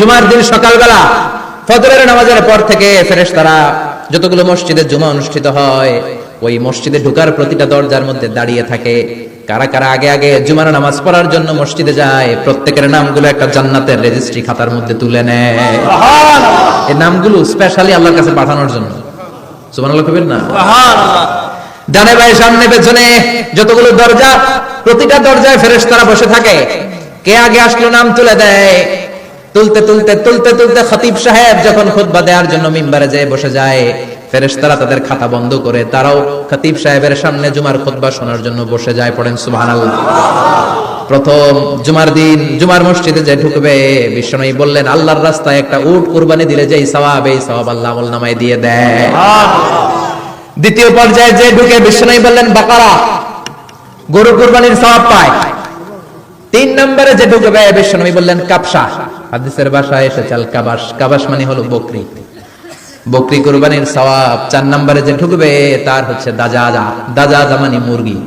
জুমার দিন সকালবেলা ফজরের নামাজের পর থেকে ফেরেশতারা যতগুলো মসজিদে জুমা অনুষ্ঠিত হয় ওই মসজিদে ঢোকার প্রতিটা দরজার মধ্যে দাঁড়িয়ে থাকে। কারা কারা আগে আগে জুমার নামাজ পড়ার জন্য মসজিদে যায়, প্রত্যেকের নামগুলো একটা জান্নাতের রেজিস্ট্রি খাতার মধ্যে তুলে নেয়। এই নামগুলো স্পেশালি আল্লাহর কাছে পাঠানোর জন্য। সুবহানাল্লাহ কইবেন না? সুবহানাল্লাহ। ডানে বাঁয়ে সামনে পেছনে যতগুলো দরজা, প্রতিটা দরজায় ফেরেশতারা বসে থাকে। কে আগে আসলো নাম তুলে দেয়। তুলতে তুলতে তুলতে তুলতে খতিব সাহেব যখন খুতবা দেওয়ার জন্য মিম্বারে যেয়ে বসে যায়, ফেরেশতারা তাদের খাতা বন্ধ করে তারাও খতিব সাহেবের সামনে জুমার খুতবা শোনার জন্য বসে যায়। পড়েন সুবহানাল্লাহ। প্রথম জুমার দিন জুমার মসজিদে যে ঢুকবে, বিশ্বনবী বললেন আল্লাহর রাস্তায় একটা উট কুরবানি দিলে যেই সওয়াব, এই সওয়াব আল্লাহ আমলনামায় দিয়ে দেয়। দ্বিতীয় পর্যায়ে যে ঢুকে, বিশ্বনবী বললেন বাকারা, গরু কুরবানির সওয়াব পায়। তিন নম্বরে যে ঢুকবে, বিশ্বনবী বললেন কাবসা, হাদিসের ভাষায় এসেছে আল কাবাস, কাবাস মানে হলো বকরি, বকরি কুরবানির সওয়াব। চার নম্বরে যে ঢুকবে তার হচ্ছে দাজাজা, দাজাজা মানে মুরগি।